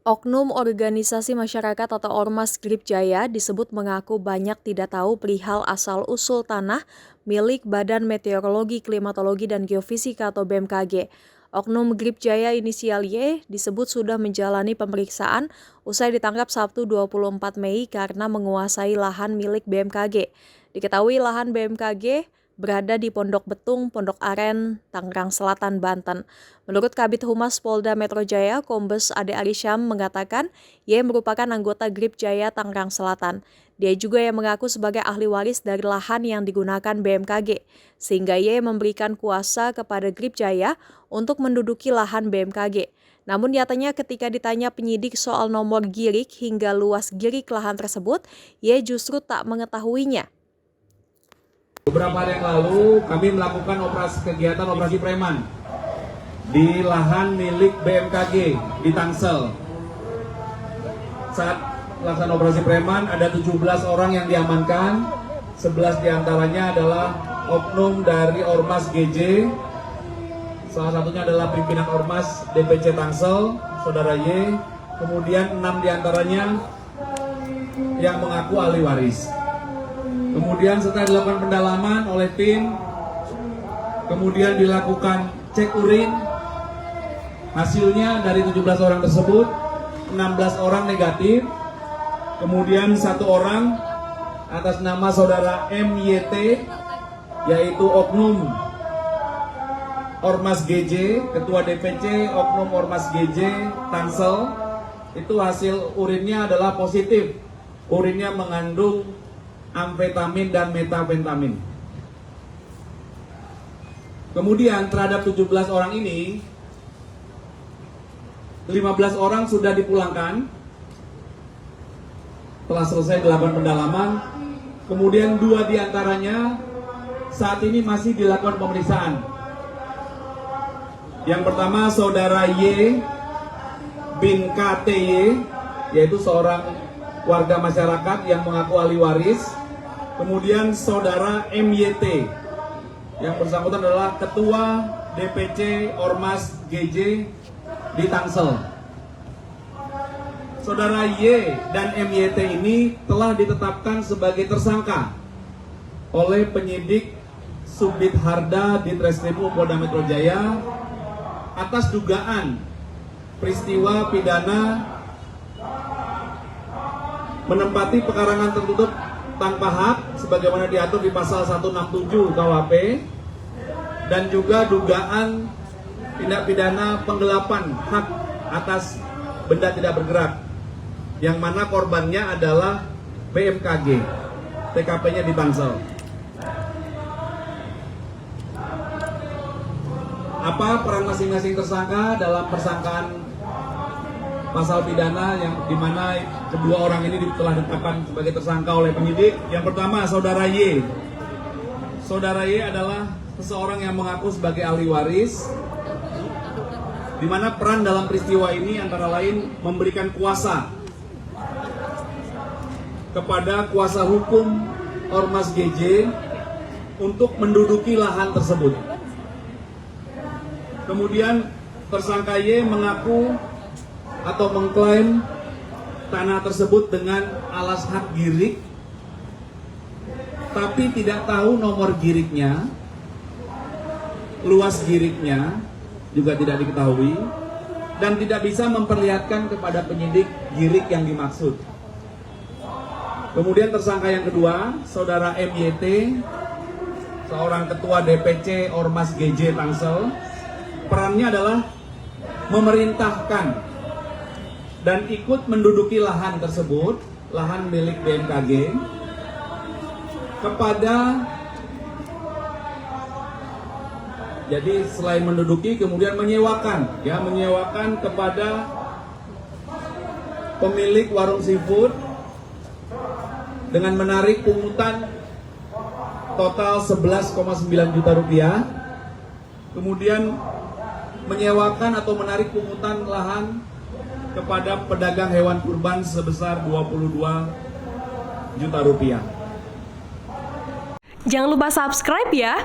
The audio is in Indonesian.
Oknum organisasi masyarakat atau Ormas Grip Jaya disebut mengaku banyak tidak tahu perihal asal-usul tanah milik Badan Meteorologi, Klimatologi, dan Geofisika atau BMKG. Oknum Grip Jaya inisial Y disebut sudah menjalani pemeriksaan usai ditangkap Sabtu 24 Mei karena menguasai lahan milik BMKG. Diketahui lahan BMKG berada di Pondok Betung, Pondok Aren, Tangerang Selatan, Banten. Menurut Kabid Humas Polda Metro Jaya, Kombes Ade Arisham mengatakan Y merupakan anggota Grip Jaya Tangerang Selatan. Dia juga yang mengaku sebagai ahli waris dari lahan yang digunakan BMKG, sehingga Y memberikan kuasa kepada Grip Jaya untuk menduduki lahan BMKG. Namun nyatanya ketika ditanya penyidik soal nomor girik hingga luas girik lahan tersebut, Y justru tak mengetahuinya. Beberapa hari yang lalu kami melakukan kegiatan operasi preman di lahan milik BMKG di Tangsel. Saat melaksanakan operasi preman ada 17 orang yang diamankan, 11 diantaranya adalah oknum dari Ormas GJ, salah satunya adalah pimpinan Ormas DPC Tangsel, Saudara Y, kemudian 6 diantaranya yang mengaku ahli waris. Kemudian setelah dilakukan pendalaman oleh tim, kemudian dilakukan cek urin, hasilnya dari 17 orang tersebut, 16 orang negatif, kemudian 1 orang atas nama Saudara MYT, yaitu oknum Ormas GJ, Ketua DPC oknum Ormas GJ Tangsel, itu hasil urinnya adalah positif, urinnya mengandung amfetamin dan metafentamin. Kemudian terhadap 17 orang ini 15 orang sudah dipulangkan telah selesai dilakukan pendalaman. Kemudian 2 diantaranya saat ini masih dilakukan pemeriksaan. Yang pertama Saudara Y bin KTY, yaitu seorang warga masyarakat yang mengaku ahli waris. Kemudian Saudara MYT yang bersangkutan adalah Ketua DPC Ormas GJ di Tangsel. Saudara Y dan MYT ini telah ditetapkan sebagai tersangka oleh penyidik Subdit Harda di Treskrimum Polda Metro Jaya atas dugaan peristiwa pidana menempati pekarangan tertutup tanpa hak sebagaimana diatur di pasal 167 KUHP, dan juga dugaan tindak pidana penggelapan hak atas benda tidak bergerak yang mana korbannya adalah BMKG, TKP-nya di Tangsel. Apa peran masing-masing tersangka dalam persangkaan pasal pidana yang dimana kedua orang ini telah ditetapkan sebagai tersangka oleh penyidik? Yang pertama Saudara Y. Saudara Y adalah seseorang yang mengaku sebagai ahli waris, di mana peran dalam peristiwa ini antara lain memberikan kuasa kepada kuasa hukum Ormas GJ untuk menduduki lahan tersebut. Kemudian tersangka Y mengaku atau mengklaim tanah tersebut dengan alas hak girik, tapi tidak tahu nomor giriknya, luas giriknya juga tidak diketahui, dan tidak bisa memperlihatkan kepada penyidik girik yang dimaksud. Kemudian tersangka yang kedua, Saudara MYT, seorang Ketua DPC Ormas GJ Tangsel, perannya adalah memerintahkan dan ikut menduduki lahan tersebut, lahan milik BMKG, kepada, jadi selain menduduki kemudian menyewakan kepada pemilik warung seafood dengan menarik pungutan total 11,9 juta rupiah, kemudian menyewakan atau menarik pungutan lahan kepada pedagang hewan kurban sebesar 22 juta rupiah. Jangan lupa subscribe ya.